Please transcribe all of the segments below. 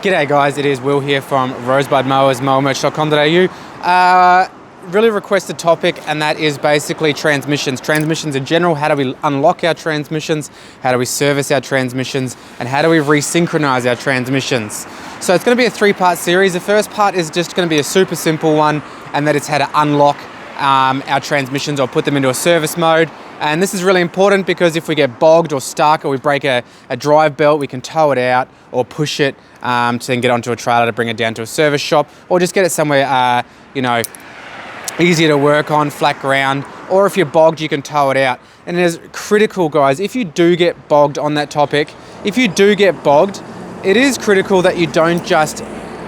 G'day guys, it is Will here from Rosebud Mowers, mowermerch.com.au. Really requested topic, and that is basically transmissions. Transmissions in general, how do we unlock our transmissions, how do we service our transmissions, and how do we resynchronize our transmissions. So it's going to be a three-part series. The first part is just going to be a super simple one, and that is how to unlock our transmissions or put them into a service mode. And this is really important because if we get bogged or stuck or we break a drive belt, we can tow it out or push it to then get onto a trailer to bring it down to a service shop, or just get it somewhere, easier to work on, flat ground, or if you're bogged, you can tow it out. And it is critical, guys, if you do get bogged on that topic, it is critical that you don't just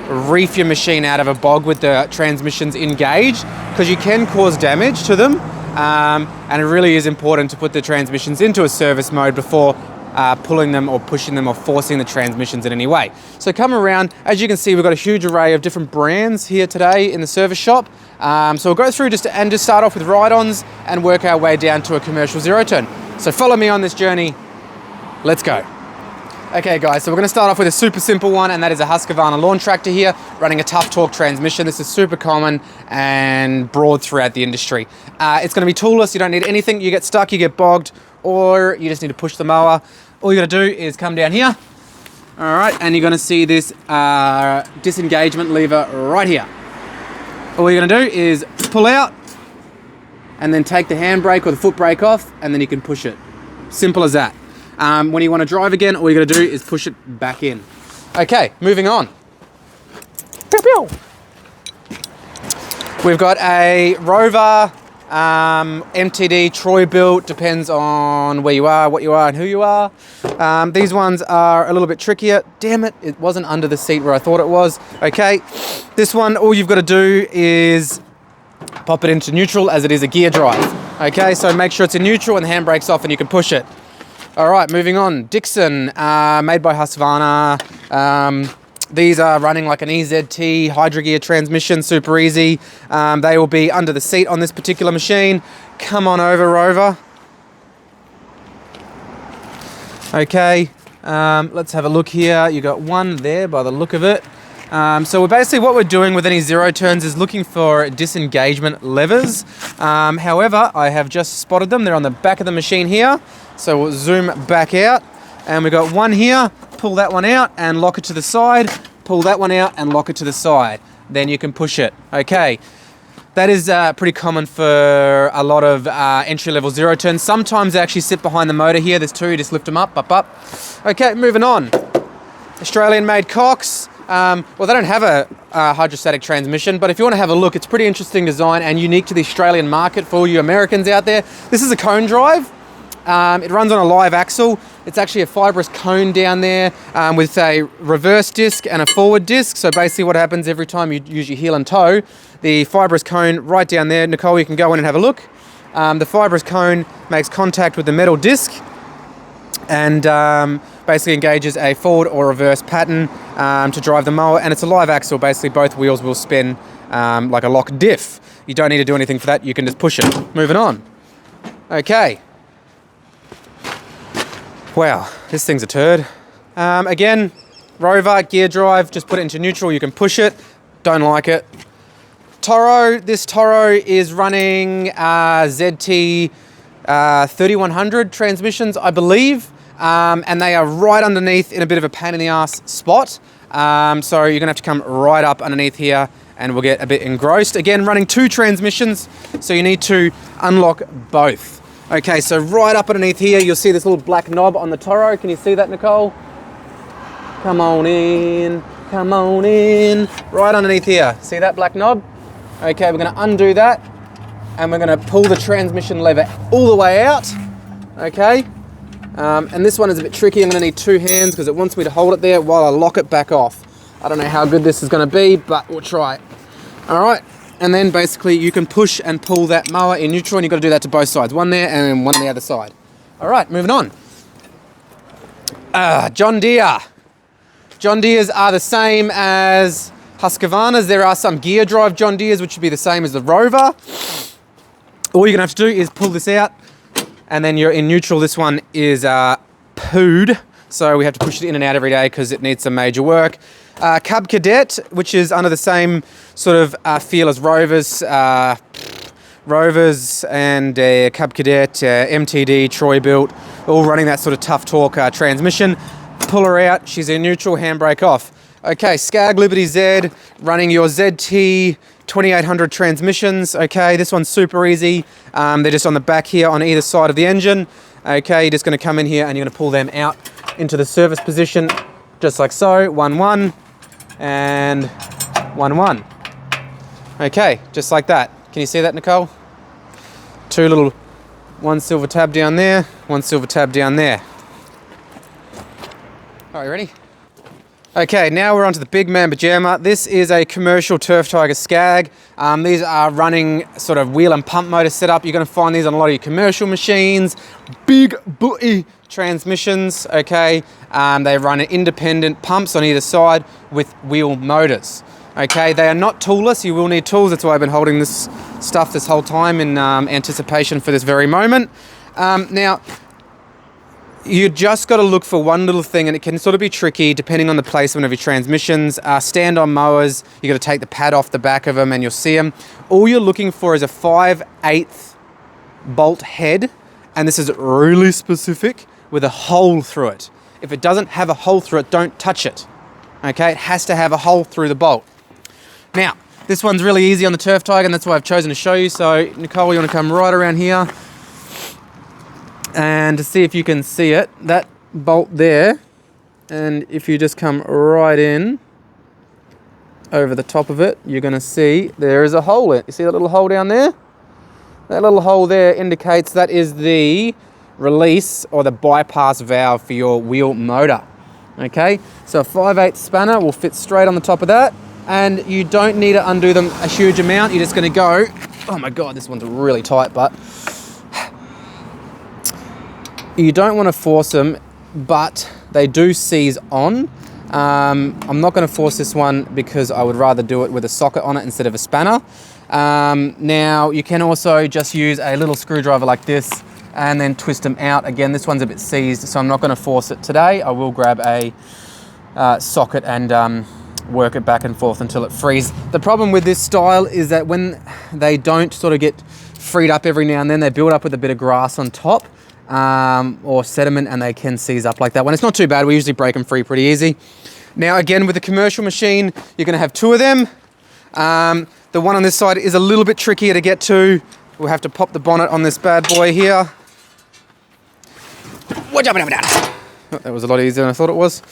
reef your machine out of a bog with the transmissions engaged, because you can cause damage to them. And it really is important to put the transmissions into a service mode before pulling them or pushing them or forcing the transmissions in any way. So come around, as you can see, we've got a huge array of different brands here today in the service shop. So we'll go through just start off with ride-ons and work our way down to a commercial zero turn. So follow me on this journey. Let's go. Okay guys, so we're going to start off with a super simple one, and that is a Husqvarna lawn tractor here running a Tuff torque transmission. This is super common and broad throughout the industry. It's going to be toolless. You don't need anything. You get stuck, you get bogged, or you just need to push the mower. All you got to do is come down here. All right, and you're going to see this disengagement lever right here. All you're going to do is pull out and then take the handbrake or the foot brake off, and then you can push it. Simple as that. When you want to drive again, all you got to do is push it back in. Okay, moving on. We've got a Rover MTD Troy built. Depends on where you are, what you are, and who you are. These ones are a little bit trickier. Damn it, it wasn't under the seat where I thought it was. Okay, this one, all you've got to do is pop it into neutral, as it is a gear drive. Okay, so make sure it's in neutral and the handbrake's off and you can push it. All right, moving on. Dixon, made by Husqvarna. These are running like an EZT Hydro gear transmission, super easy. They will be under the seat on this particular machine. Come on over, Rover. Okay, let's have a look here. You got one there by the look of it. So what we're doing with any zero turns is looking for disengagement levers. However, I have just spotted them. They're on the back of the machine here. So we'll zoom back out, and we've got one here. Pull that one out and lock it to the side. Pull that one out and lock it to the side. Then you can push it. Okay, that is pretty common for a lot of entry-level zero turns. Sometimes they actually sit behind the motor here. There's two, you just lift them up. Okay, moving on. Australian-made Cox. Well, they don't have a hydrostatic transmission, but if you want to have a look, it's pretty interesting design and unique to the Australian market for all you Americans out there. This is a cone drive. It runs on a live axle. It's actually a fibrous cone down there with a reverse disc and a forward disc. So basically what happens every time you use your heel and toe, the fibrous cone right down there, Nicole, you can go in and have a look. The fibrous cone makes contact with the metal disc and basically engages a forward or reverse pattern to drive the mower, and it's a live axle. Basically both wheels will spin like a lock diff. You don't need to do anything for that, you can just push it. Moving on. Okay. Wow, this thing's a turd. Again, Rover, gear drive, just put it into neutral, you can push it. Don't like it. Toro, this Toro is running ZT 3100 transmissions, I believe. And they are right underneath in a bit of a pain in the ass spot. So you're gonna have to come right up underneath here and we'll get a bit engrossed. Again, running two transmissions, so you need to unlock both. Okay, so right up underneath here, you'll see this little black knob on the Toro. Can you see that, Nicole? Come on in, right underneath here. See that black knob? Okay, we're gonna undo that and we're gonna pull the transmission lever all the way out, okay? And this one is a bit tricky. I'm gonna need two hands because it wants me to hold it there while I lock it back off. I don't know how good this is gonna be, but we'll try it. All right, and then basically you can push and pull that mower in neutral, and you've got to do that to both sides. One there and then one on the other side. All right, moving on. John Deere. John Deere's are the same as Husqvarna's. There are some gear drive John Deere's which would be the same as the Rover. All you're gonna have to do is pull this out, and then you're in neutral. This one is pooed, so we have to push it in and out every day because it needs some major work. Cub Cadet, which is under the same sort of feel as Rovers. Rovers and Cub Cadet, MTD, Troy built, all running that sort of tough torque transmission. Pull her out, she's in neutral, handbrake off. Okay, SCAG Liberty Z, running your ZT 2800 transmissions. Okay, this one's super easy. They're just on the back here on either side of the engine. Okay, you're just going to come in here and you're going to pull them out into the service position, just like so. 1-1 and 1-1. Okay, just like that. Can you see that, Nicole? One silver tab down there, one silver tab down there. All right, you ready? Okay, now we're onto the big man pajama. This is a commercial Turf Tiger SCAG. These are running sort of wheel and pump motor setup. You're going to find these on a lot of your commercial machines. Big booty transmissions, okay? They run independent pumps on either side with wheel motors. Okay, they are not toolless. You will need tools. That's why I've been holding this stuff this whole time in anticipation for this very moment. Now, you just got to look for one little thing, and it can sort of be tricky depending on the placement of your transmissions. Stand-on mowers, you got to take the pad off the back of them and you'll see them. All you're looking for is a 5/8 bolt head, and this is really specific, with a hole through it. If it doesn't have a hole through it, don't touch it. Okay, it has to have a hole through the bolt. Now, this one's really easy on the Turf Tiger, and that's why I've chosen to show you. So, Nicole, you want to come right around here, and to see if you can see it, that bolt there, and if you just come right in over the top of it, you're going to see there is a hole in it. You see that little hole down there? That little hole there indicates that is the release or the bypass valve for your wheel motor. Okay, so a 5/8 spanner will fit straight on the top of that, and you don't need to undo them a huge amount. You're just going to go, oh my God, this one's really tight, but you don't want to force them, but they do seize on. I'm not going to force this one because I would rather do it with a socket on it instead of a spanner. Now, you can also just use a little screwdriver like this and then twist them out. Again, this one's a bit seized, so I'm not going to force it today. I will grab a socket and work it back and forth until it frees. The problem with this style is that when they don't sort of get freed up every now and then, they build up with a bit of grass on top. Or sediment, and they can seize up like that one. It's not too bad. We usually break them free pretty easy. Now, again, with the commercial machine, you're going to have two of them. The one on this side is a little bit trickier to get to. We'll have to pop the bonnet on this bad boy here. Oh, that was a lot easier than I thought it was.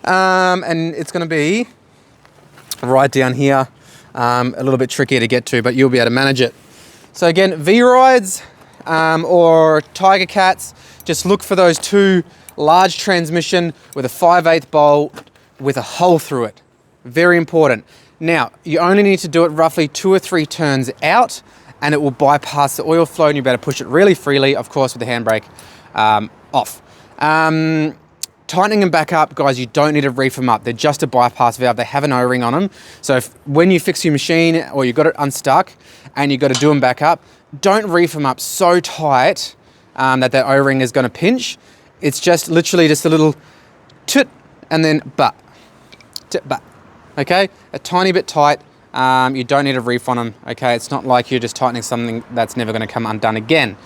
And it's going to be right down here, a little bit trickier to get to, but you'll be able to manage it. So again, V-Rides, or Tiger Cats, just look for those two large transmission with a 5/8 bolt with a hole through it. Very important. Now, you only need to do it roughly 2 or 3 turns out, and it will bypass the oil flow, and you better push it really freely, of course, with the handbrake off. Tightening them back up, guys, you don't need to reef them up. They're just a bypass valve. They have an O-ring on them. So when you fix your machine or you've got it unstuck and you've got to do them back up, don't reef them up so tight that O-ring is going to pinch. It's just literally just a little toot and then but. Okay? A tiny bit tight. You don't need a reef on them. Okay? It's not like you're just tightening something that's never going to come undone again.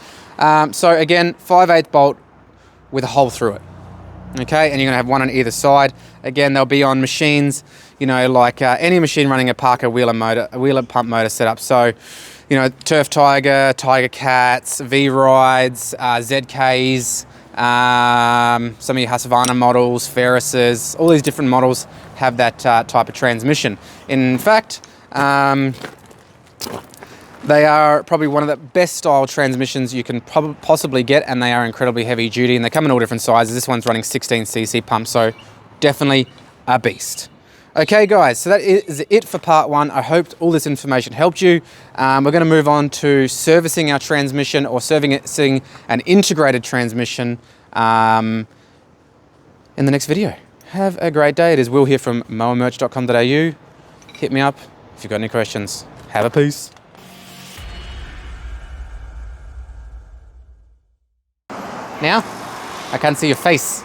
So again, 5/8 bolt with a hole through it. Okay, and you're gonna have one on either side. Again, they'll be on machines, you know, like any machine running a Parker wheel and pump motor setup. So, you know, Turf Tiger, Tiger Cats, V-Rides, ZKs, some of your Husqvarna models, Ferrises, all these different models have that type of transmission. In fact, they are probably one of the best style transmissions you can possibly get, and they are incredibly heavy duty, and they come in all different sizes. This one's running 16cc pump, so definitely a beast. Okay guys, so that is it for part 1. I hope all this information helped you. We're going to move on to servicing our transmission, or servicing an integrated transmission in the next video. Have a great day. It is Will here from mowermerch.com.au. Hit me up if you've got any questions. Have a peace. Now, I can't see your face.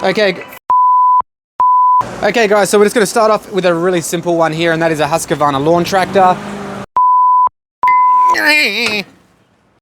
Okay. Okay guys, so we're just going to start off with a really simple one here, and that is a Husqvarna lawn tractor.